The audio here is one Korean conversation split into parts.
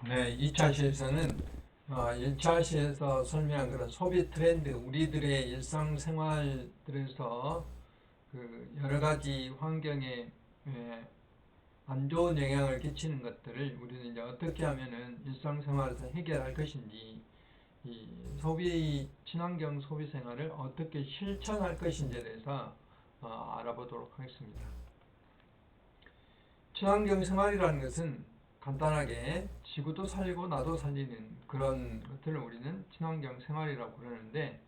네, 2차 시에서는 1차 시에서 설명한 그런 소비 트렌드, 우리들의 일상생활들에서 그 여러 가지 환경에 안 좋은 영향을 끼치는 것들을 우리는 이제 어떻게 하면은 일상생활에서 해결할 것인지, 이 소비 친환경 소비 생활을 어떻게 실천할 것인지에 대해서 알아보도록 하겠습니다. 친환경 생활이라는 것은 간단하게 지구도 살리고 나도 살리는 그런 것들을 우리는 친환경 생활이라고 그러는데,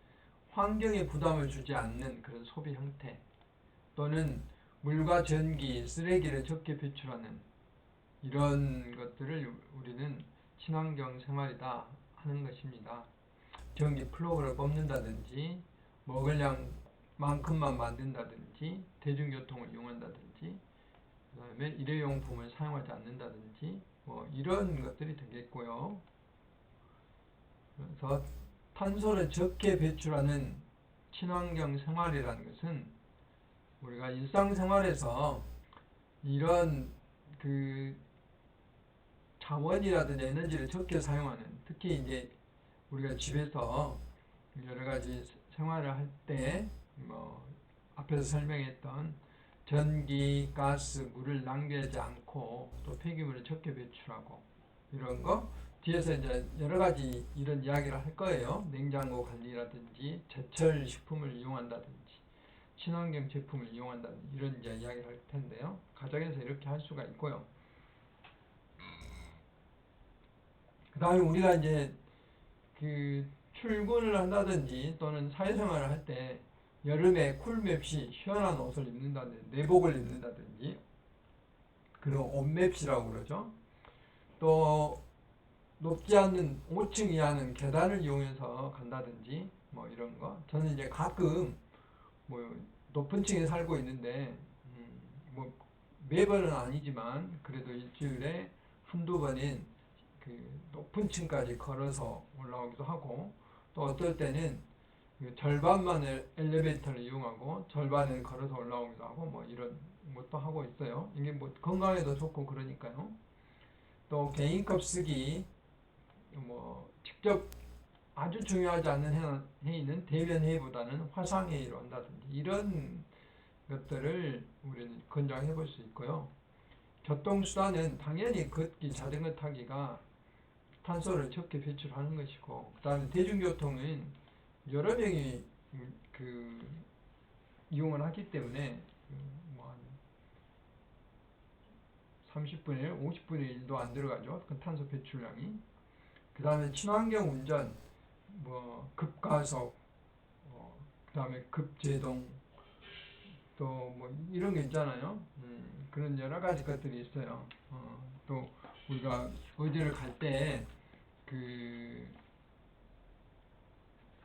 환경에 부담을 주지 않는 그런 소비 형태, 또는 물과 전기, 쓰레기를 적게 배출하는 이런 것들을 우리는 친환경 생활이다 하는 것입니다. 전기 플러그를 뽑는다든지, 먹을 양만큼만 만든다든지, 대중교통을 이용한다든지, 그 다음에 일회용품을 사용하지 않는다든지, 뭐 이런 것들이 되겠고요. 그래서 탄소를 적게 배출하는 친환경 생활이라는 것은 우리가 일상생활에서 이런 그 자원이라든지 에너지를 적게 사용하는, 특히 이제 우리가 집에서 여러 가지 생활을 할 때 뭐 앞에서 설명했던 전기, 가스, 물을 낭비하지 않고 또 폐기물을 적게 배출하고 이런 거 뒤에서 이제 여러 가지 이런 이야기를 할 거예요. 냉장고 관리라든지 제철 식품을 이용한다든지 친환경 제품을 이용한다든지 이런 이제 이야기를 할 텐데요. 가정에서 이렇게 할 수가 있고요. 그 다음에 우리가 이제 그 출근을 한다든지 또는 사회생활을 할 때 여름에 쿨맵시 시원한 옷을 입는다든지 내복을 입는다든지 그리고 옷맵시라고 그러죠. 또 높지 않는 5층 이하는 계단을 이용해서 간다든지 뭐 이런 거. 저는 이제 가끔 뭐 높은 층에 살고 있는데 뭐 매번은 아니지만 그래도 일주일에 한두 번은 그 높은 층까지 걸어서 올라오기도 하고, 또 어떨 때는 그 절반만 엘리베이터를 이용하고 절반은 걸어서 올라오기도 하고 뭐 이런 것도 하고 있어요. 이게 뭐 건강에도 좋고 그러니까요. 또 개인컵 쓰기, 뭐 직접 아주 중요하지 않는 회의는 대면 회의보다는 화상 회의로 한다든지 이런 것들을 우리는 권장해 볼 수 있고요. 교통수단은 당연히 걷기, 자전거 타기가 탄소를 적게 배출하는 것이고, 그다음에 대중교통은 여러 명이 그 이용을 하기 때문에 뭐한 30분의 1, 50분의 1도 안 들어가죠. 그 탄소 배출량이. 그다음에 친환경 운전, 뭐 급가속, 그다음에 급제동, 또 뭐 이런 게 있잖아요. 그런 여러 가지 것들이 있어요. 또 우리가 어디를 갈 때 그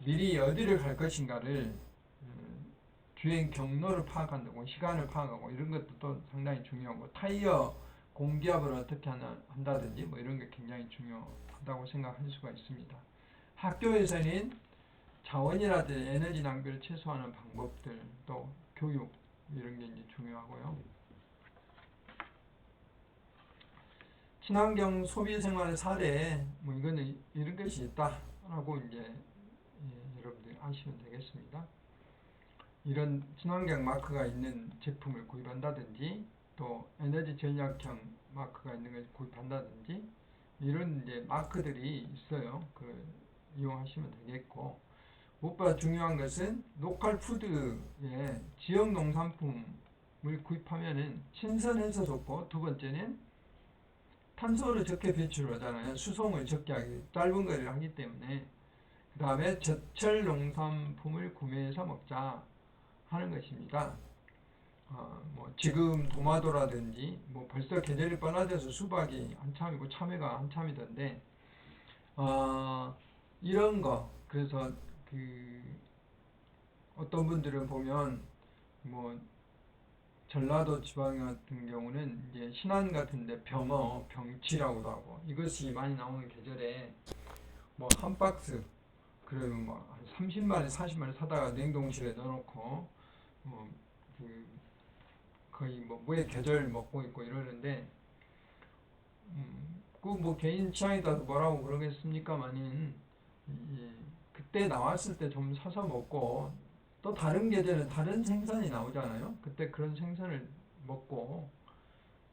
미리 어디를 갈 것인가를 주행 경로를 파악한다고, 시간을 파악하고 이런 것도 또 상당히 중요하고, 타이어 공기압을 어떻게 한다든지 뭐 이런 게 굉장히 중요하다고 생각할 수가 있습니다. 학교에서는 자원이라든지 에너지 낭비를 최소화하는 방법들, 또 교육 이런 게 이제 중요하고요. 친환경 소비 생활의 사례, 뭐 이거는 이런 것이 있다라고 이제 여러분들이 아시면 되겠습니다. 이런 친환경 마크가 있는 제품을 구입한다든지, 또 에너지 전략형 마크가 있는 걸 구입한다든지 이런 이제 마크들이 있어요. 그 이용하시면 되겠고, 무엇보다 중요한 것은 로컬 푸드의 지역 농산품을 구입하면은 신선해서 좋고, 두 번째는 탄소를 적게 배출하잖아요. 수송을 적게 하기, 짧은 거리를 하기 때문에. 그 다음에 제철 농산품을 구매해서 먹자 하는 것입니다. 뭐 지금 도마도라든지 뭐 벌써 계절이 빨라져서 수박이 한참이고 참외가 한참이던데, 이런 거. 그래서 그 어떤 분들은 보면 뭐 전라도 지방 같은 경우는 이제 신안 같은데 병어, 병치라고도 하고, 이것이 많이 나오는 계절에 뭐 한 박스, 그러면 뭐한 30마리, 40마리 사다가 냉동실에 넣어놓고 그 거의 뭐 무의 계절 먹고 있고 이러는데, 그 뭐 개인 취향에 따라서 뭐라고 그러겠습니까만은 그때 나왔을 때 좀 사서 먹고 또 다른 계절은 다른 생선이 나오잖아요. 그때 그런 생선을 먹고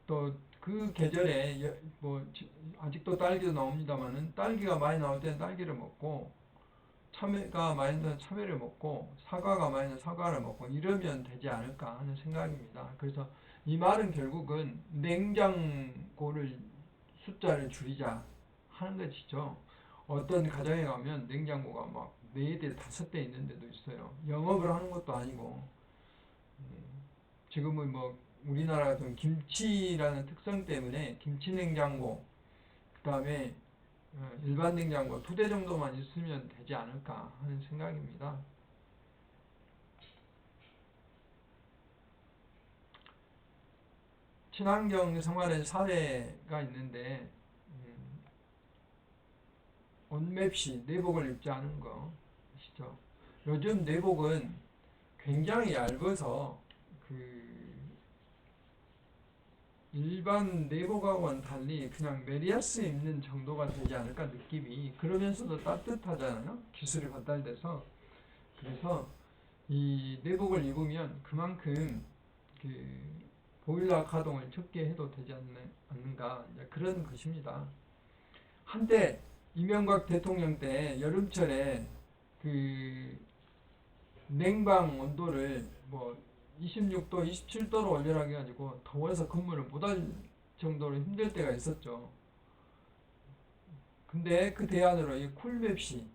또 그 계절에 뭐 아직도 딸기도 나옵니다만은 딸기가 많이 나올 때는 딸기를 먹고 참외가 많이 나면 참외를 먹고 사과가 많이 나면 사과를 먹고 이러면 되지 않을까 하는 생각입니다. 그래서 이 말은 결국은 냉장고를 숫자를 줄이자 하는 것이죠. 어떤 가정에 가면 냉장고가 막 4대, 5대 있는 데도 있어요. 영업을 하는 것도 아니고 지금은 뭐 우리나라 같은 김치라는 특성 때문에 김치 냉장고 그 다음에 일반 냉장고 2대 정도만 있으면 되지 않을까 하는 생각입니다. 친환경 생활의 사례가 있는데 옷맵시 내복을 입지 않은 거 아시죠? 요즘 내복은 굉장히 얇아서 그 일반 내복하고는 달리 그냥 메리아스 입는 정도가 되지 않을까 느낌이. 그러면서도 따뜻하잖아요. 기술이 발달돼서. 그래서 이 내복을 입으면 그만큼 그 보일러 가동을 적게 해도 되지 않는가 그런 것입니다. 한때 이명박 대통령 때 여름철에 그 냉방 온도를 뭐 26도, 27도로 올려라 해가지고 더워서 근무를 못할 정도로 힘들 때가 있었죠. 근데 그 대안으로 이 쿨맵시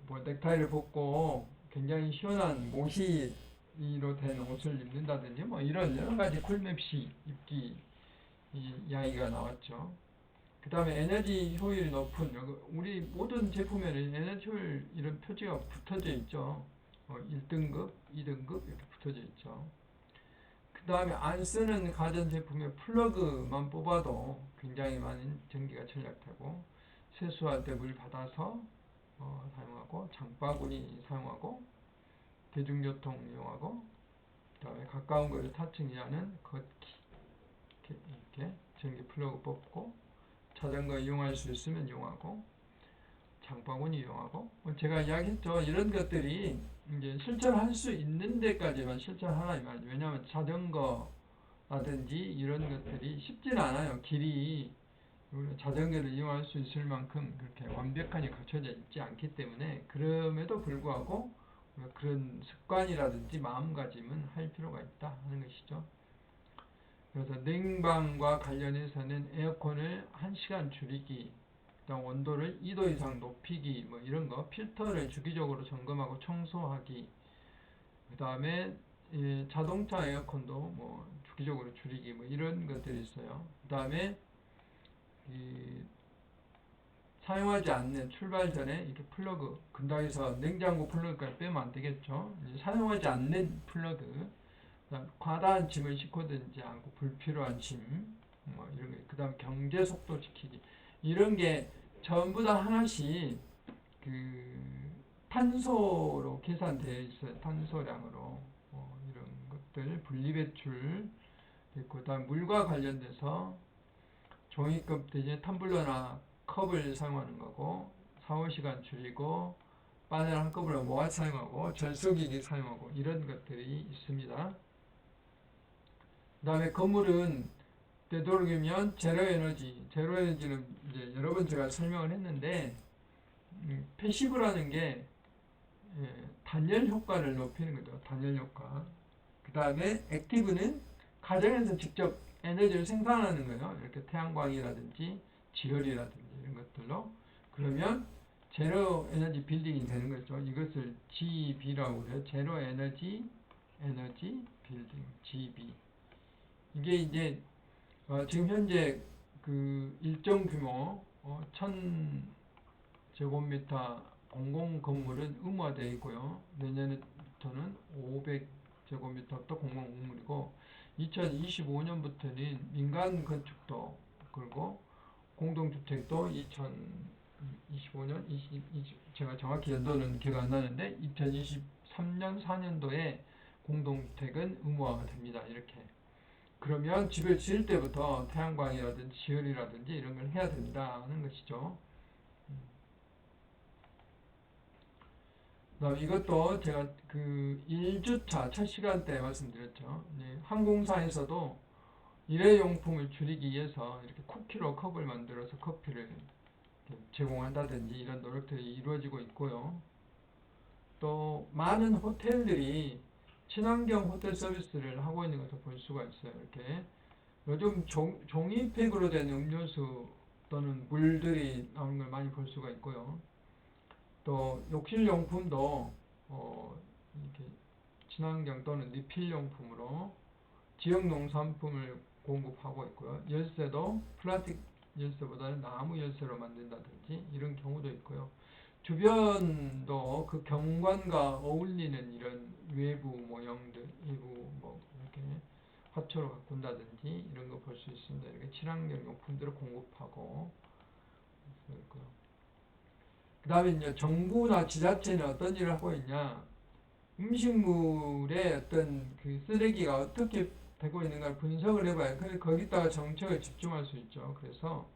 뭐 넥타이를 벗고 굉장히 시원한 모시로 된 옷을 입는다든지 뭐 이런 여러 가지 쿨맵시 입기 이야기가 나왔죠. 그 다음에 에너지 효율이 높은 우리 모든 제품에는 에너지 효율 이런 표지가 붙어져 있죠. 1등급, 2등급 이렇게 붙어져 있죠. 그 다음에 안 쓰는 가전제품의 플러그만 뽑아도 굉장히 많은 전기가 절약되고 세수할 때 물 받아서 사용하고 장바구니 사용하고 대중교통 이용하고 그 다음에 가까운 거리를 타칭하는 걷기 이렇게 전기 플러그 뽑고 자전거 이용할 수 있으면 이용하고 장바구니 이용하고 제가 이야기했죠. 이런 것들이 이제 실천할 수 있는 데까지만 실천하라 이 말이죠. 왜냐하면 자전거라든지 이런 것들이 쉽지는 않아요. 길이 자전거를 이용할 수 있을 만큼 그렇게 완벽하게 갖춰져 있지 않기 때문에 그럼에도 불구하고 그런 습관이라든지 마음가짐은 할 필요가 있다 하는 것이죠. 그래서 냉방과 관련해서는 에어컨을 1시간 줄이기, 그다음 온도를 2도 이상 높이기, 뭐 이런 거, 필터를 주기적으로 점검하고 청소하기, 그 다음에 자동차 에어컨도 뭐 주기적으로 줄이기, 뭐 이런 것들이 있어요. 그 다음에 사용하지 않는 출발 전에 이렇게 플러그, 근당에서 냉장고 플러그까지 빼면 안 되겠죠. 사용하지 않는 플러그. 과다한 짐을 싣고든지 않고 불필요한 짐, 뭐 이런 게, 그다음 경제 속도 지키기 이런 게 전부 다 하나씩 그 탄소로 계산되어 있어요. 탄소량으로 이런 것들 분리배출 있고, 그다음 물과 관련돼서 종이컵 대신에 텀블러나 컵을 사용하는 거고 4~5시간 줄이고 바늘 한꺼번에 모아 사용하고 절수기기 사용하고 이런 것들이 있습니다. 그 다음에 건물은 되도록이면 제로 에너지는 이제 여러 번 제가 설명을 했는데 패시브라는 게 단열 효과를 높이는 거죠. 단열 효과. 그 다음에 액티브는 가정에서 직접 에너지를 생산하는 거예요. 이렇게 태양광이라든지 지열이라든지 이런 것들로. 그러면 제로 에너지 빌딩이 되는 거죠. 이것을 GB라고 그래요. 제로 에너지 빌딩 GB. 이게 이제 지금 현재 그 일정 규모 1000제곱미터 공공 건물은 의무화되어 있고요. 내년부터는 500제곱미터 또 공공 건물이고 2025년부터는 민간 건축도 그리고 공동주택도 2025년 제가 정확히 연도는 기억 안 나는데 2023년 4년도에 공동주택은 의무화가 됩니다. 이렇게. 그러면 집을 지을 때부터 태양광이라든지 지열이라든지 이런 걸 해야 된다는 것이죠. 그다음 이것도 제가 그 1주차 첫 시간 때 말씀드렸죠. 항공사에서도 일회용품을 줄이기 위해서 이렇게 쿠키로 컵을 만들어서 커피를 제공한다든지 이런 노력들이 이루어지고 있고요. 또 많은 호텔들이 친환경 호텔 서비스를 하고 있는 것을 볼 수가 있어요. 이렇게 요즘 종이팩으로 된 음료수 또는 물들이 나오는 걸 많이 볼 수가 있고요. 또 욕실용품도 이렇게 친환경 또는 리필용품으로 지역 농산품을 공급하고 있고요. 열쇠도 플라스틱 열쇠보다는 나무 열쇠로 만든다든지 이런 경우도 있고요. 주변도 그 경관과 어울리는 이런 외부 모형들, 외부 뭐 이렇게 화초로 가꾼다든지 이런 거 볼 수 있습니다. 이렇게 친환경 용품들을 공급하고 있고요. 그 다음에 이제 정부나 지자체는 어떤 일을 하고 있냐? 음식물의 어떤 그 쓰레기가 어떻게 되고 있는가를 분석을 해봐요. 그래서 거기다가 정책을 집중할 수 있죠. 그래서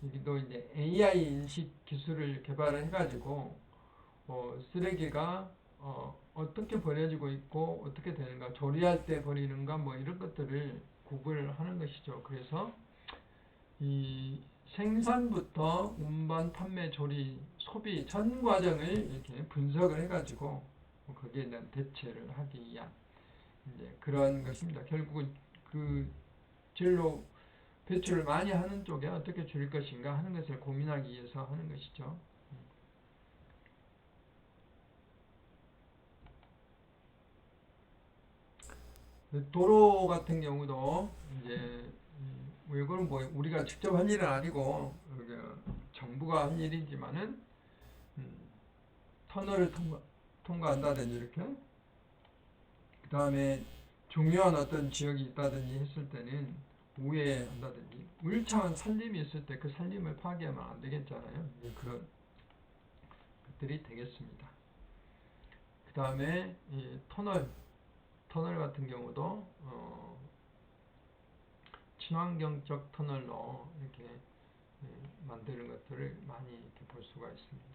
여기도 이제 AI 인식 기술을 개발을 해가지고 쓰레기가 어떻게 버려지고 있고 어떻게 되는가, 조리할 때 버리는가 뭐 이런 것들을 구분을 하는 것이죠. 그래서 이 생산부터 운반, 판매, 조리, 소비 전 과정을 이렇게 분석을 해가지고 거기에 대한 대처를 하기 위한 이제 그런 것입니다. 결국은 그 진로 배출을 많이 하는 쪽에 어떻게 줄일 것인가 하는 것을 고민하기 위해서 하는 것이죠. 도로 같은 경우도 이제 이거는 뭐 우리가 직접 할 일은 아니고 정부가 할 일이지만은 터널을 통과한다든지 이렇게 그 다음에 중요한 어떤 지역이 있다든지 했을 때는 우회한다든지 울창한 산림이 있을 때 그 산림을 파괴하면 안 되겠잖아요. 그런 것들이 되겠습니다. 그 다음에 이 터널 같은 경우도 친환경적 터널로 이렇게 만드는 것들을 많이 이렇게 볼 수가 있습니다.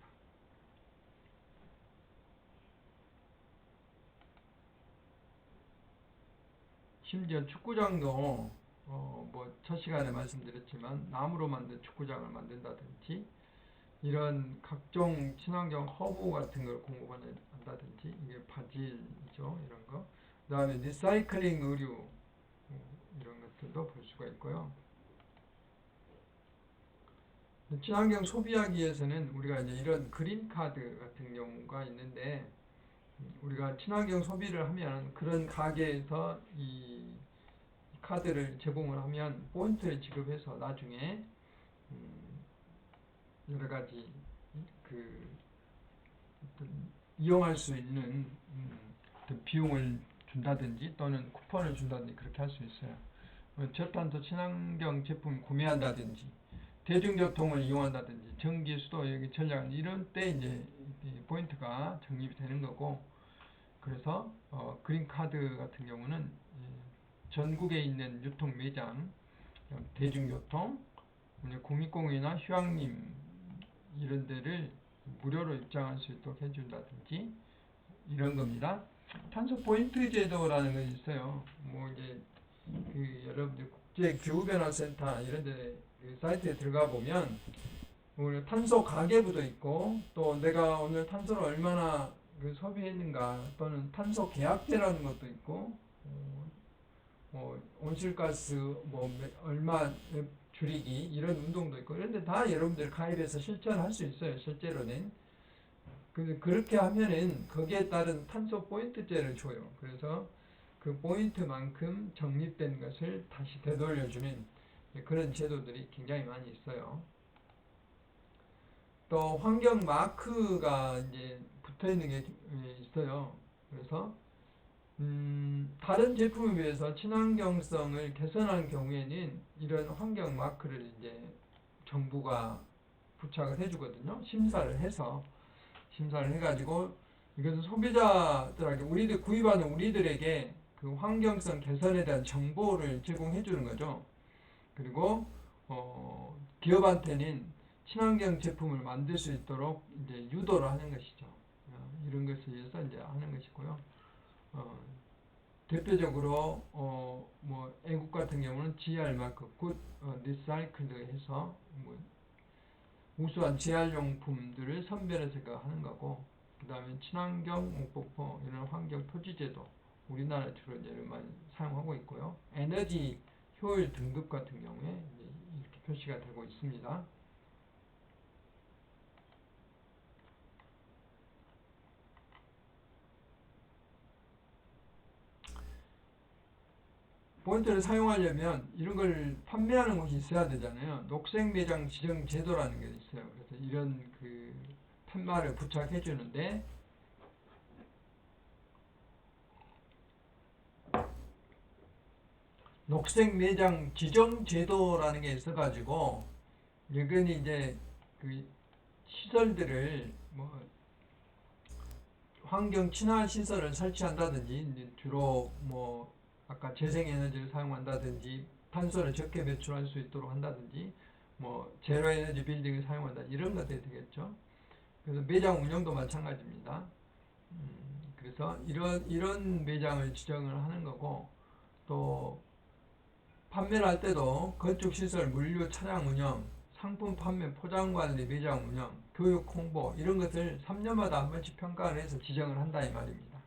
심지어 축구장도 뭐 첫 시간에 말씀드렸지만 나무로 만든 축구장을 만든다든지 이런 각종 친환경 허브 같은 걸 공급한다든지 이게 바질이죠. 이런 거. 그 다음에 리사이클링 의류 이런 것들도 볼 수가 있고요. 친환경 소비하기 위해서는 우리가 이제 이런 그린 카드 같은 경우가 있는데 우리가 친환경 소비를 하면 그런 가게에서 이 카드를 제공을 하면 포인트를 지급해서 나중에 여러 가지 그 어떤 이용할 수 있는 어떤 비용을 준다든지 또는 쿠폰을 준다든지 그렇게 할 수 있어요. 저탄소 친환경 제품 구매한다든지 대중교통을 이용한다든지 전기, 수도, 여기 전략 이런 때 이제 포인트가 적립이 되는 거고 그래서 그린카드 같은 경우는 전국에 있는 유통 매장, 대중교통, 국립공원이나 휴양림 이런 데를 무료로 입장할 수 있도록 해준다든지 이런 겁니다. 탄소 포인트 제도라는 게 있어요. 뭐 이제 그 여러분들 국제 기후변화센터 이런 데 그 사이트에 들어가 보면 오늘 탄소 가계부도 있고 또 내가 오늘 탄소를 얼마나 그 소비했는가 또는 탄소 계약제라는 것도 있고 온실가스 뭐 얼마 줄이기 이런 운동도 있고 이런데 다 여러분들 가입해서 실천할 수 있어요. 실제로는. 근데 그렇게 하면은 거기에 따른 탄소 포인트제를 줘요. 그래서 그 포인트만큼 적립된 것을 다시 되돌려주는 그런 제도들이 굉장히 많이 있어요. 또 환경 마크가 이제 붙어 있는 게 있어요. 그래서 다른 제품에 비해서 친환경성을 개선하는 경우에는 이런 환경 마크를 이제 정부가 부착을 해주거든요. 심사를 해가지고 이것은 소비자들에게 구입하는 우리들에게 그 그 환경성 개선에 대한 정보를 제공해 주는 거죠. 그리고 기업한테는 친환경 제품을 만들 수 있도록 이제 유도를 하는 것이죠. 이런 것을 위해서 이제 하는 것이고요. 대표적으로 뭐 애국 같은 경우는 GR 마크, 굿 리사이클드 해서 뭐 우수한 재활용품들을 선별해서 하는 거고, 그 다음에 친환경 목폭포 이런 환경 토지제도 우리나라 주로 이제 많이 사용하고 있고요. 에너지 효율 등급 같은 경우에 이렇게 표시가 되고 있습니다. 포인트를 사용하려면 이런 걸 판매하는 곳이 있어야 되잖아요. 녹색 매장 지정 제도라는 게 있어요. 그래서 이런 그 팻말을 부착해 주는데, 녹색 매장 지정 제도라는 게 있어가지고, 여기는 이제 그 시설들을 뭐 환경 친화 시설을 설치한다든지, 주로 뭐 아까 재생에너지를 사용한다든지, 탄소를 적게 배출할 수 있도록 한다든지, 뭐 제로 에너지 빌딩을 사용한다, 이런 것들이 되겠죠. 그래서 매장 운영도 마찬가지입니다. 그래서 이런 매장을 지정을 하는 거고, 또 판매를 할 때도 건축시설, 물류, 차량 운영, 상품 판매, 포장관리, 매장 운영, 교육, 홍보 이런 것을 3년마다 한 번씩 평가를 해서 지정을 한다 이 말입니다.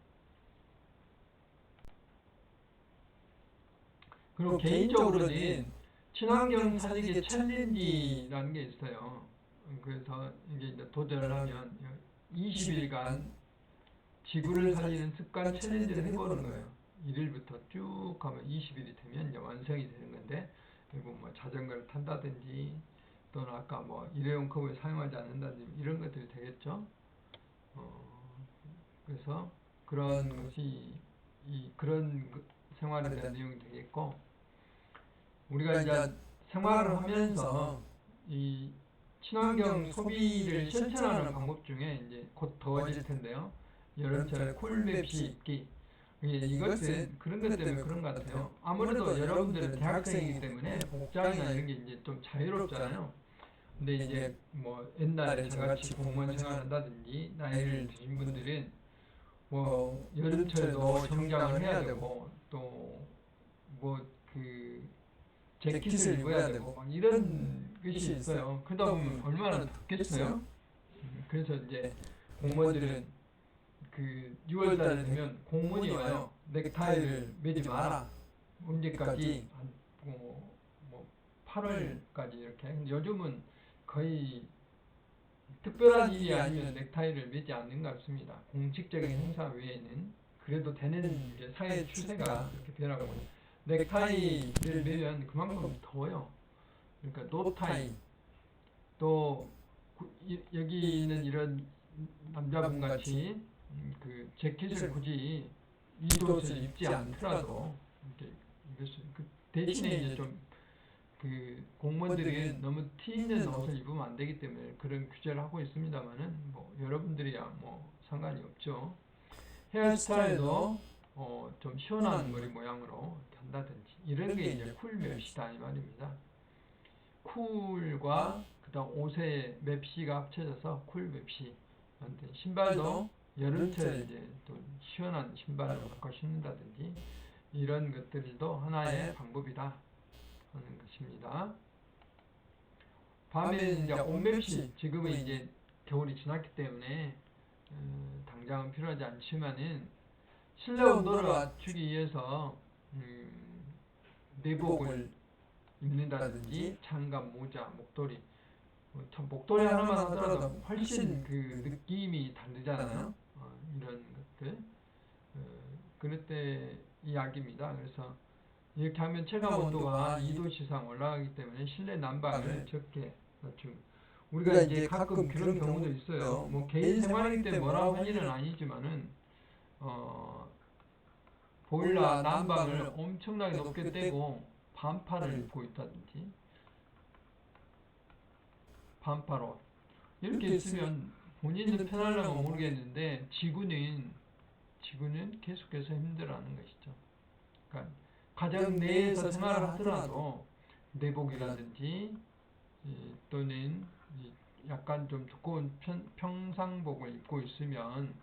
그리고 개인적으로는 친환경 사직의 챌린지라는 게 있어요. 그래서 이게 이제 도전을 하면 20일간 지구를 살리는 습관 챌린지를 해보는 거예요. 1일부터 쭉 가면 20일이 되면 이제 완성이 되는 건데, 그리고 뭐 자전거를 탄다든지 또는 아까 뭐 일회용 컵을 사용하지 않는다든지 이런 것들이 되겠죠. 그래서 그런 것이 그런 생활에 대한 내용이 되겠고, 우리가 이제 생활을 하면서 이 친환경 소비를 실천하는 방법 중에 이제 곧 더워질 텐데요. 여름철에 쿨맵시 입기. 이것은 그런 것 때문에 그런 것 같아요. 아무래도 여러분들은 대학생이기 때문에 복장이나 이런 게 이제 좀 자유롭잖아요. 근데 이제 뭐 옛날에 저같이 공무원 생활한다든지 나이를 드신 분들은 뭐 여름철에도 정장을 해야 되고 또 뭐 그 재킷을 입어야 되고 막 이런 것이 있어요. 그러다 보면 얼마나 덥겠어요? 그래서 이제 공무원들은 그 6월달에 되면 공문이 와요. 넥타이를 매지 마라. 언제까지? 뭐 8월까지 이렇게. 근데 요즘은 거의 특별한 일이 아니면 넥타이를 매지 않는 것 같습니다. 공식적인 행사 외에는. 그래도 되는 이제 사회 추세가 이렇게 변하고, 넥타이를 매면 그만큼 더워요. 그러니까 노타이, 또 여기 있는 이런 남자분 같이 그 재킷을 굳이 이 옷을 입지 않더라도 이렇게 그 대신에 이제 좀 그 공무원들이 너무 티 있는 옷을 입으면 안 되기 때문에 그런 규제를 하고 있습니다만은 뭐 여러분들이야 뭐 상관이 없죠. 헤어스타일도 좀 시원한 머리 모양으로 이렇게 한다든지 이런 게 이제 쿨 맵시다 이 말입니다. 쿨과 그다음 옷의 맵시가 합쳐져서 쿨 맵시. 신발도 여름철에 이제 또 시원한 신발을 바꿔 신는다든지 이런 것들도 하나의 방법이다 하는 것입니다. 밤에는 이제 옷맵시, 지금은 이제 겨울이 지났기 때문에 당장은 필요하지 않지만은 실내 온도를 낮추기 위해서 내복을 입는다든지 장갑, 모자, 목도리. 참 목도리 하나만 하더라도 훨씬 그 느낌이 다르잖아요. 이런 것들. 그럴 때 이야기입니다. 그래서 이렇게 하면 체감 온도가 2도 이상 올라가기 때문에 실내 난방을 적게 낮추고. 우리가 이제 가끔 그런 경우도 있어요. 뭐 개인 생활이기 때문에 뭐라고 할 일은 아니지만은 보일러 난방을 엄청나게 높게 떼고 반팔을 입고 있다든지 반팔옷 이렇게 있으면 본인은 편하려면 모르겠는데 지구는 계속해서 힘들어하는 것이죠. 그러니까 가정 내에서 생활을 하더라도 내복이라든지 또는 약간 좀 두꺼운 평상복을 입고 있으면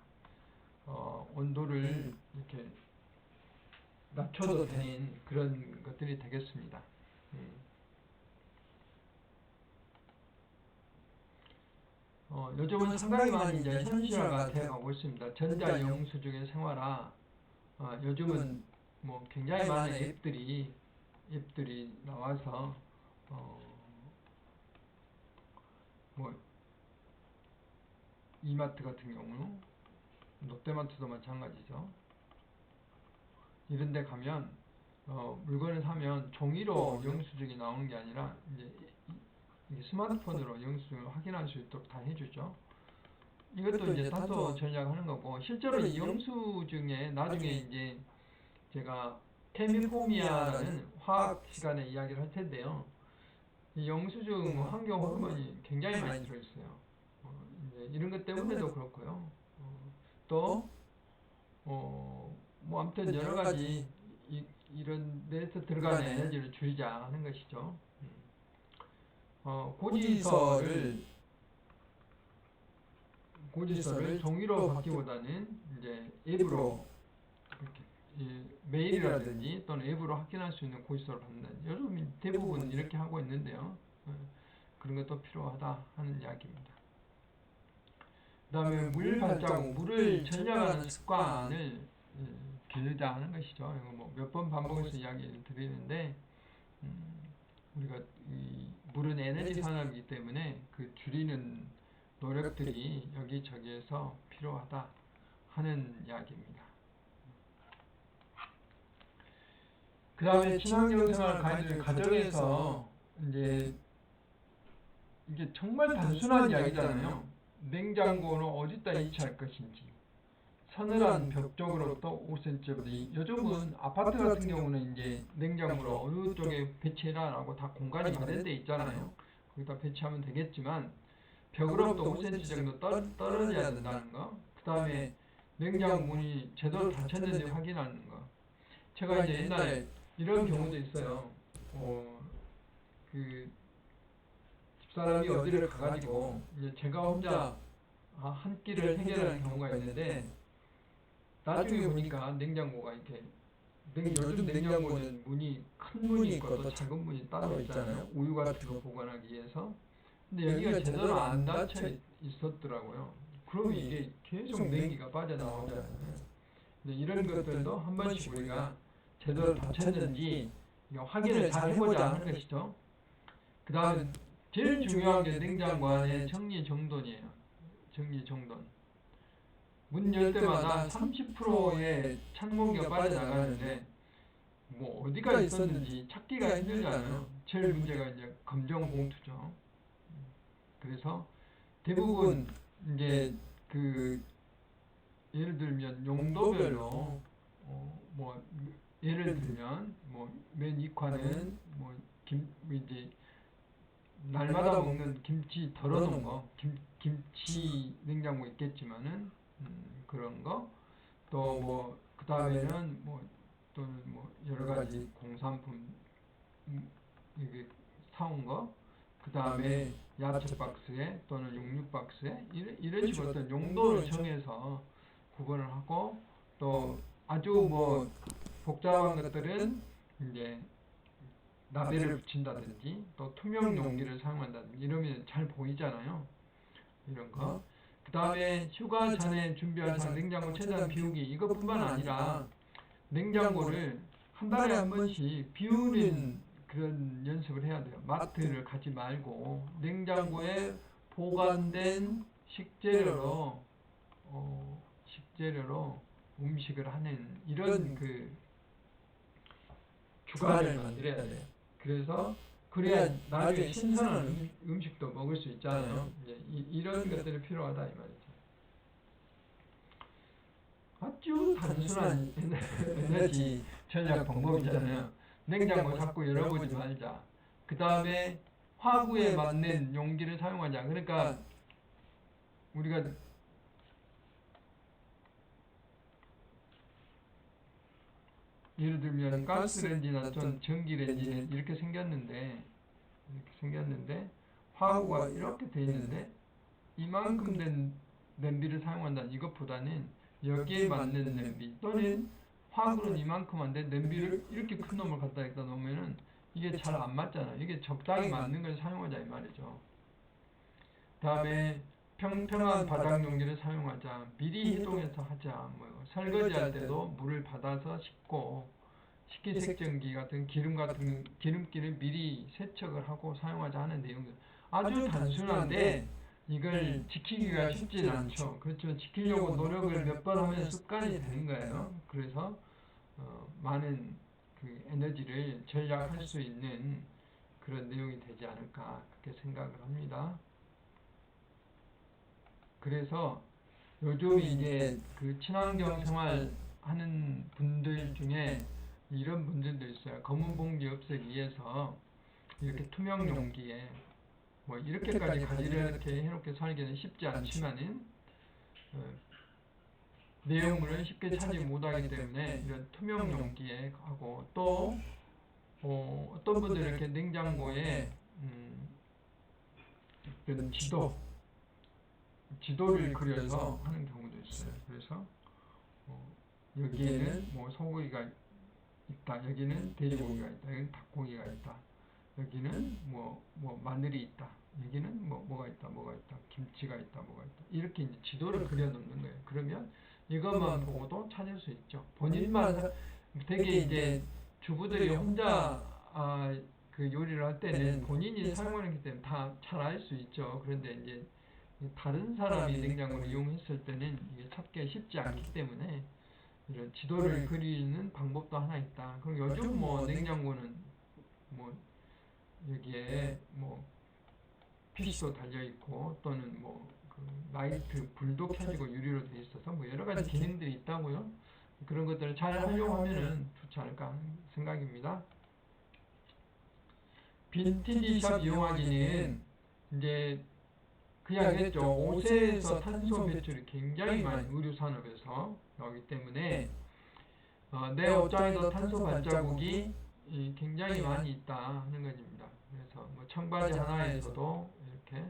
온도를 이렇게 낮춰도 되는 그런 것들이 되겠습니다. 요즘은 상당히 많이 이제 현실화가 되어가고 있습니다. 전자영수증의 생활화. 요즘은 뭐 굉장히 많은 앱들이 나와서 뭐 이마트 같은 경우, 롯데마트도 마찬가지죠. 이런 데 가면 물건을 사면 종이로 영수증이 나오는 게 아니라 이제 스마트폰으로 영수증을 확인할 수 있도록 다 해주죠. 이것도 이제 다소 전략하는 거고, 실제로 이 영수증에 나중에 이제 제가 케미포미아라는 화학 시간에 이야기를 할 텐데요. 이 영수증 환경 호르몬이 굉장히 많이 들어있어요. 이제 이런 것 때문에도 그렇고요. 또 뭐 아무튼 여러 가지 이런 데서 들어가는 에너지를 줄이자 하는 것이죠. 고지서를 종이로 받기보다는 이제 앱으로 이렇게 메일이라든지 또는 앱으로 확인할 수 있는 고지서를 받는다. 요즘 대부분 이렇게 하고 있는데요. 그런 것도 필요하다 하는 이야기입니다. 그 다음에 물 발자국, 물을 절약하는 습관을 기르자 하는 것이죠. 이거 뭐 몇 번 반복해서 이야기를 드리는데, 우리가 이 물은 에너지 산업이기 때문에 그 줄이는 노력들이 여기저기에서 필요하다 하는 이야기입니다. 그 다음에 친환경 생활 가이드 가정에서 이제 이게 정말 단순한 이야기잖아요. 냉장고는 어디다 위치할 것인지, 서늘한 벽 쪽으로부터 5cm. 요즘은 아파트 같은 경우는 이제 냉장고를 어느 쪽에 배치해라라고 다 공간이 마련되어 있잖아요. 거기다 배치하면 되겠지만 벽으로부터 5cm 정도 떨어져야 된다는 거. 그 다음에 냉장고 문이 제대로 닫혔는지 확인하는 거. 제가 이제 옛날에 이런 경우도 있어요. 그 집사람이 어디를 가가지고 이제 제가 혼자 한 끼를 해결하는 경우가 있는데, 나중에 보니까 냉장고가 이렇게 요즘 냉장고는 문이 큰 문이 있고 또 작은 문이 따로 있잖아요. 우유 같은 거 보관하기 위해서. 근데 여기가 제대로 안 닫혀 있었더라고요. 그러면 이게 계속 냉기가 빠져나오잖아요. 근데 이런 것들도 한 번씩 우리가 제대로 닫혔는지 확인을 잘 해보자 하는 것이죠. 그 다음에 제일 중요한 게 냉장고 안에 정리정돈이에요. 정리정돈. 문 열 때마다 30%의 찬 공기가 빠져나가는데 뭐 어디가 있었는지 찾기가 힘들잖아요. 제일 문제가 이제 검정 봉투죠. 그래서 대부분 이제 그 예를 들면 용도별로 뭐 예를 들면 뭐 맨 이과는 뭐 이제 날마다 먹는 김치 덜어놓은 거, 김치 냉장고 있겠지만은 그런 거, 또 뭐 그 다음에는 뭐 또는 뭐 여러 가지 공산품 이게 사온 거, 그 다음에 야채 박스에 또는 육류 박스에 이런 식으로 어떤 용도를 정해서 구분을 하고, 또 아주 뭐 복잡한 것들은 이제 나베를 붙인다든지 또 투명 용기를 사용한다든지 이러면 잘 보이잖아요. 이런 거. 그 다음에 휴가 전에 준비할 냉장고 최대한 비우기, 이것뿐만 아니라 냉장고를 한 달에 한 번씩 비우는 그런 연습을 해야 돼요. 마트를 가지 말고 냉장고에 보관된 식재료로 음식을 하는 이런 그 주간을 만들어야 돼요. 그래서 그래야 나중에 신선한 음식도 먹을 수 있잖아요. 이런 것들이 필요하다 이 말이죠. 아주 단순한 에너지 전략 방법이잖아요. 냉장고 자꾸 열어보지 말자. 그 다음에 화구에 맞는 용기를 사용하자. 그러니까 우리가 예를 들면 가스레인지나 전기레인지는 이렇게 생겼는데 화구가 이렇게 돼 있는데 이만큼 된 냄비를 사용한다는 이것보다는 여기에 맞는 냄비 또는 화구는 이만큼한데 냄비를 이렇게 큰 놈을 갖다 놓으면은 이게 잘 안 맞잖아요. 이게 적당히 맞는 걸 사용하자 이 말이죠. 다음에 평평한 바닥 용기를 사용하자. 미리 해동해서 하자. 뭐 설거지할 때도 물을 받아서 씻고 식기세척기 같은 기름기를 미리 세척을 하고 사용하자 하는 내용들. 아주 단순한데 이걸 지키기가 쉽진 않죠. 그렇죠. 지키려고 노력을 몇 번 하면 습관이 되는 거예요. 그래서 많은 그 에너지를 절약할 수 있는 그런 내용이 되지 않을까 그렇게 생각을 합니다. 그래서 요즘 이제 그 친환경 생활 하는 분들 중에 이런 분들도 있어요. 검은 봉지 없애기 위해서 이렇게 투명 용기에 뭐 이렇게까지 가지를 이렇게 해놓게 살기는 쉽지 않지만은 내용물을 쉽게 찾지 못하기 때문에 이런 투명 용기에 하고 또 어떤 분들은 이렇게 냉장고에 어떤 지도를 그려서 하는 경우도 있어요. 그래서 여기에는 뭐 소고기가 있다. 여기는 돼지고기가 있다. 여기는 닭고기가 있다. 여기는 뭐 마늘이 있다. 여기는 뭐가 있다. 김치가 있다. 뭐가 있다. 이렇게 이제 지도를 그려놓는 거예요. 그러면 이것만 보고도 찾을 수 있죠. 본인만 되게 이제 주부들이 혼자 그 요리를 할 때는 본인이 사용하기 때문에 다 잘 알 수 있죠. 그런데 이제 다른 사람이 냉장고를 이용했을 때는 이게 찾기가 쉽지 않기 때문에 이런 지도를 그리는 방법도 하나 있다. 그럼 요즘 뭐 냉장고는 뭐 여기에 뭐 PC도 달려 있고 또는 뭐 그 라이트 불도 켜지고 유리로 되어 있어서 뭐 여러 가지 기능들이 있다고요. 그런 것들을 잘 활용하면은 좋지 않을까 하는 생각입니다. 빈티지 샵 이용하기는 이제 그냥 했죠. 5세에서 탄소 배출이 굉장히 많이 의류 산업에서 나오기 때문에 내 옷장에도 탄소 발자국이 굉장히 많이 있다 하는 것입니다. 그래서 뭐 청바지 하나에서도 이렇게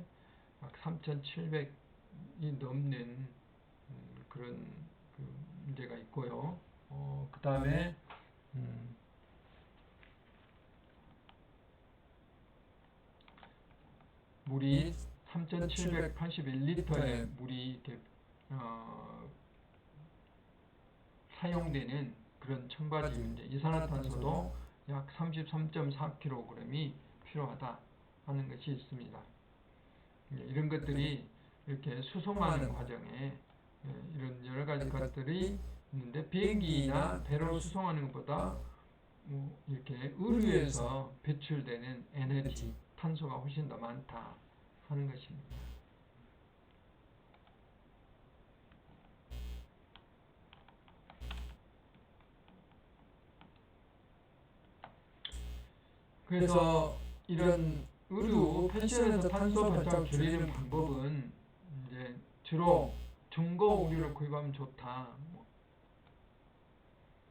막 3,700이 넘는 그런 그 문제가 있고요. 그 다음에 물이 3,781리터의 물이 이렇게 사용되는 그런 청바지 문제, 이산화탄소도 약 33.4kg이 필요하다 하는 것이 있습니다. 이런 것들이 이렇게 수송하는 과정에 이런 여러 가지 것들이 있는데 비행기나 배로 수송하는 것보다 이렇게 의류에서 배출되는 에너지, 탄소가 훨씬 더 많다 하는 것입니다. 그래서 이런 의류, 패션에서 탄소 발자국 줄이는 방법은 이제 주로 중고 의류를 구입하면 좋다.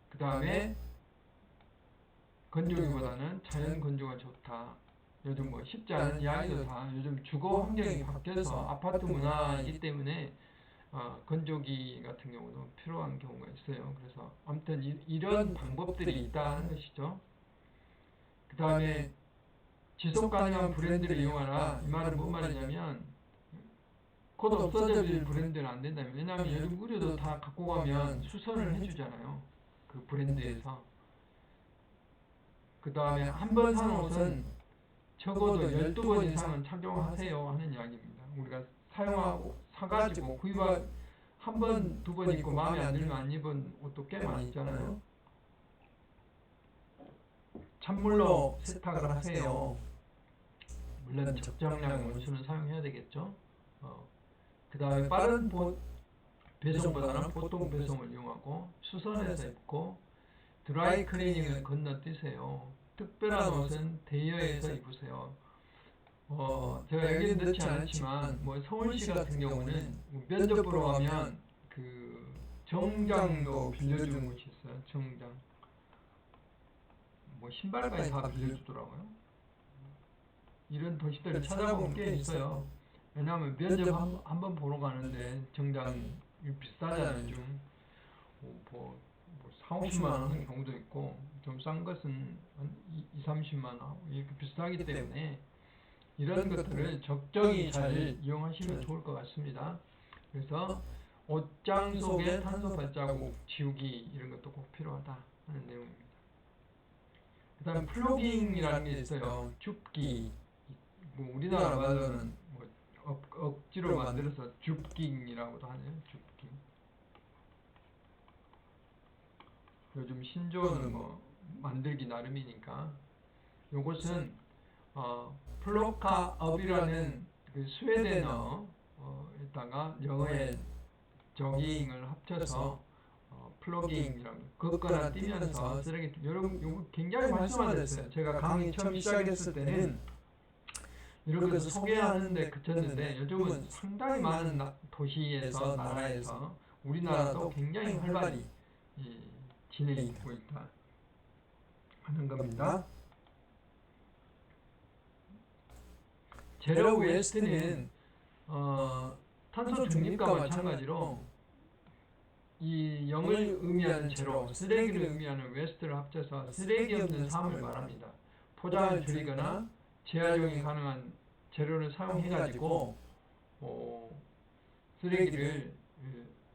그 다음에 건조기보다는 자연 건조가 좋다. 요즘 뭐 쉽지 않은 이야기도 다 요즘 주거 환경이 바뀌어서 아파트 문화이기 때문에 건조기 같은 경우도 필요한 경우가 있어요. 그래서 아무튼 이런 방법들이 있다는 것이죠. 그 다음에 지속 가능한 브랜드를 이용하라. 이 말은 뭔 말이냐면 곧 없어질 브랜드는 안 된다면, 왜냐하면 요즘 의류도 다 갖고 가면 수선을 해주잖아요. 그 브랜드에서. 그 다음에 한 번 산 옷은 적어도 12번 이상은 착용하세요 하는 이야기입니다. 우리가 사가지고 구입한 한 번, 두 번 입고 마음에 안 들면 안 입은 옷도 꽤 많이 있잖아요. 찬물로 세탁을 하세요. 물론 적정량 원수는 사용해야 되겠죠. 그 다음에 빠른 배송보다는 보통 배송을 이용하고 수선해서 입고 드라이 클리닝을 건너뛰세요. 특별한 옷은 대여해서 입으세요. 제가 여기는 넣지 않았지만 뭐 서울시 같은 경우는 면접 보러 가면 그 정장도 빌려주는 곳이 있어요. 정장. 뭐 신발까지 다 빌려주더라고요. 이런 도시들 찾아보면 꽤 있어요. 왜냐하면 면접 한 번 보러 가는데 정장 비싸잖아요. 좀 뭐 4, 50만 원 하는 경우도 있고 좀 싼 것은 한 2, 30만 원 이렇게 비싸기 때문에 이런 것들을 적정히 잘 이용하시면 좋을 것 같습니다. 그래서 옷장 속에 탄소 발자국 지우기 이런 것도 꼭 필요하다 하는 내용입니다. 그 다음 플로깅이라는 게 있어요. 줍기. 뭐 우리나라 말로는 뭐 억지로 만들어서 줍깅이라고도 하네요. 줍깅. 요즘 신조어는 뭐 만들기 나름이니까 요것은 플로카업이라는 그 스웨덴어에다가 영어의 저깅을 합쳐서 플로깅이라고 걷거나 뛰면서 쓰레기 여러분 이거 굉장히 활성화됐어요. 제가 강의 처음 시작했을 때는 이런 것을 소개하는데 그쳤는데 요즘은 상당히 많은 도시에서 나라에서 우리나라도 굉장히 활발히 진행이 되고 있다 하는 겁니다. 제로 웨스트는 탄소 중립과 마찬가지로 이 영을 의미하는 제로, 쓰레기를 의미하는 웨스트를 합쳐서 쓰레기 없는 삶을 말합니다. 포장을 줄이거나 재활용이 가능한 재료를 사용해가지고 쓰레기를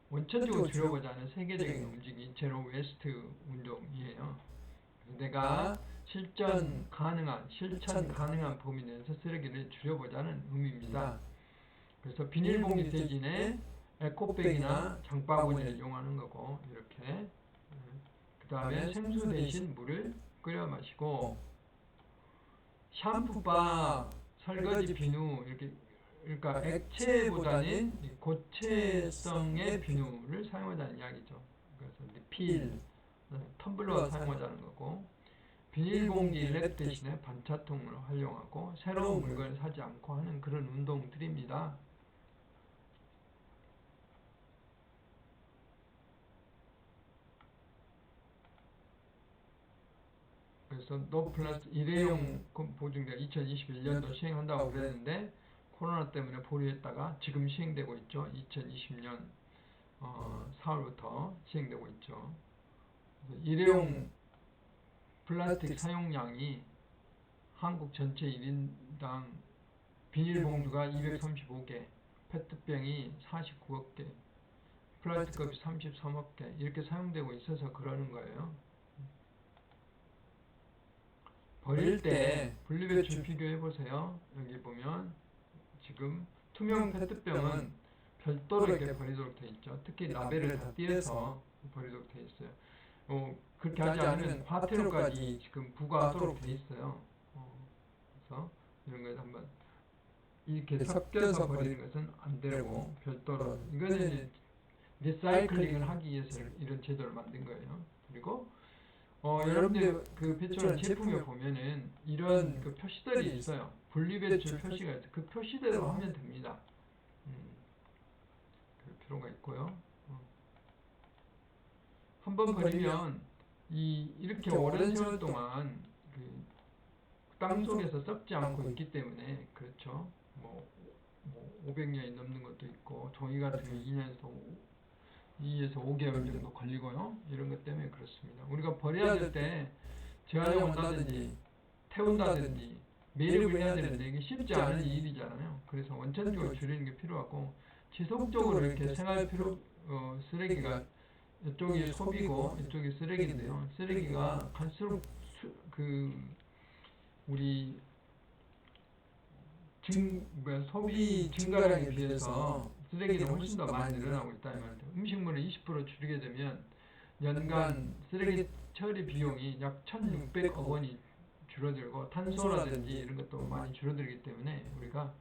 원천적으로 줄여보자는 세계적인 움직임이 제로 웨스트 운동이에요. 내가 실천 가능한 범위 내에서 쓰레기를 줄여보자는 의미입니다. 그래서 비닐봉지 대신에 에코백이나 장바구니를 이용하는 거고 이렇게 그 다음에 생수 대신 물을 끓여 마시고 샴푸바, 설거지 비누 이렇게 그러니까 액체보다는 고체성의 비누를 사용하자는 이야기죠. 그래서 리필, 텀블러 사용하자는 거고 비닐봉지 랩 대신에 반차통을 활용하고 새로운 물건을 사지 않고 하는 그런 운동들입니다. 그래서 노플라스 일회용 보증제가 2021년도 시행한다고 그랬는데 코로나 때문에 보류했다가 지금 시행되고 있죠. 2020년 4월부터 시행되고 있죠. 일회용 플라스틱 사용량이 한국 전체 1인당 비닐봉투가 235개, 페트병이 49억 개, 플라스틱컵이 33억 개 이렇게 사용되고 있어서 그러는 거예요. 버릴 때 분리배출 비교해 보세요. 여기 보면 지금 투명 페트병은 별도로 이렇게 버리도록 되어 있죠. 특히 라벨을 다 띄어서 버리도록 되어 있어요. 그렇게 하지 않으면 과태료까지 지금 부과하도록 되어 있어요. 그래서 이런 것을 한번 이렇게 섞여서 버리는 것은 안 되고 별도로 이거는 리사이클링을 하기 위해서 이런 제도를 만든 거예요. 그리고 여러분들 그 배출한 제품에 보면은 이런 그 표시들이 있어요. 분리배출 표시가 있어요. 그 표시대로 하면 됩니다. 그 필요가 있고요. 한번 버리면 이렇게 오랜 세월 동안 그 땅 속에서 썩지 않고 있기 때문에 그렇죠. 뭐 500년이 넘는 것도 있고 종이 같은 게 2에서 5개월 정도 걸리고요. 이런 것 때문에 그렇습니다. 우리가 버려야 될 때 재활용한다든지 태운다든지 매립을 해야 되는데 이게 쉽지 않은 일이잖아요. 그래서 원천적으로 줄이는 게 필요하고 지속적으로 이렇게 생활 필요 쓰레기가 이쪽이 소비고 이쪽이 쓰레기인데요. 쓰레기가 갈수록 우리 소비 증가량에 비해서 쓰레기는 훨씬 더 많이 늘어나고 있다 이 말이죠. 음식물을 20% 줄이게 되면 연간 쓰레기 처리 비용이 약 1,600억 원이 줄어들고 탄소라든지 이런 것도 많이 줄어들기 때문에 우리가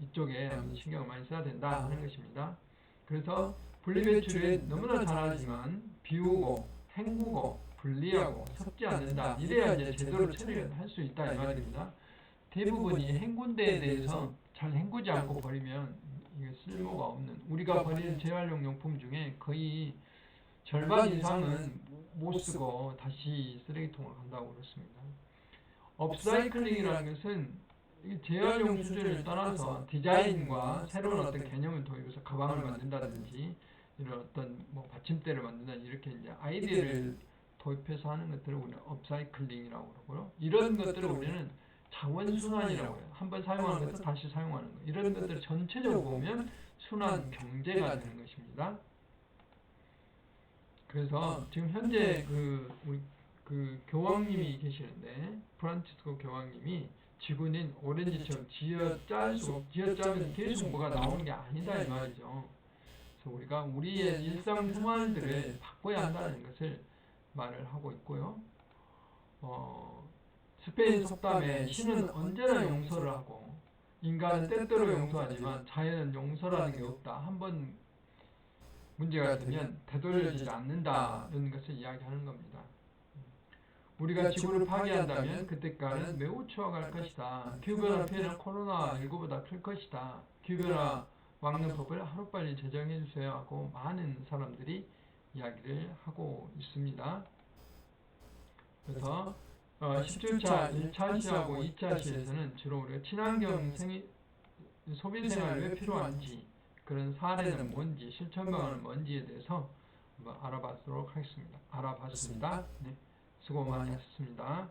이쪽에 신경을 많이 써야 된다 하는 것입니다. 그래서 분리배출은 너무나 잘하지만 비우고 헹구고 분리하고 섞지 않는다. 이래야 이제 제대로 처리를 할 수 있다 이 말입니다. 대부분이 헹군 데에 대해서 잘 헹구지 않고 버리면 이게 쓸모가 없는 우리가 버리는 재활용 용품 중에 거의 절반 이상은 못 쓰고 다시 쓰레기통으로 간다고 그렇습니다. 업사이클링이라는 것은 재활용 수준을 떠나서 디자인과 새로운 어떤 개념을 도입해서 가방을 만든다든지 이런 어떤 뭐 받침대를 만든다든지 이렇게 이제 아이디어를 도입해서 하는 것들을 우리는 업사이클링이라고 그러고요. 이런 것들을 우리는 자원순환이라고 해요. 한번 사용한 것을 다시 사용하는 것. 이런 것들을 전체적으로 보면 순환 경제가 되는 것입니다. 그래서 지금 현재 우리 교황님이 계시는데 프란치스코 교황님이 지구는 오렌지처럼 쥐어짜면 계속 뭐가 나오는 게 아니다 이 말이죠. 그래서 우리가 우리의 일상생활들을 바꿔야 한다는 것을 말을 하고 있고요. 스페인 속담에 신은 언제나 용서를 하고 인간은 때때로 용서하지만 자연은 용서라는 게 없다. 한번 문제가 되면 되돌려지지 않는다는 것을 이야기하는 겁니다. 우리가 지구를 파괴한다면 그때까지는 매우 추억할 것이다. 기후변화 피해는 코로나19보다 클 것이다. 기후변화 막는 법을 하루빨리 제정해 주세요 하고 많은 사람들이 이야기를 하고 있습니다. 그래서 10주차 1차 시하고 2차 시에서는 주로 우리가 친환경 소비생활이 왜 필요한지 그런 사례는 뭔지 실천 방안은 뭔지에 대해서 한번 알아봤습니다. 네, 수고 많이 하셨습니다.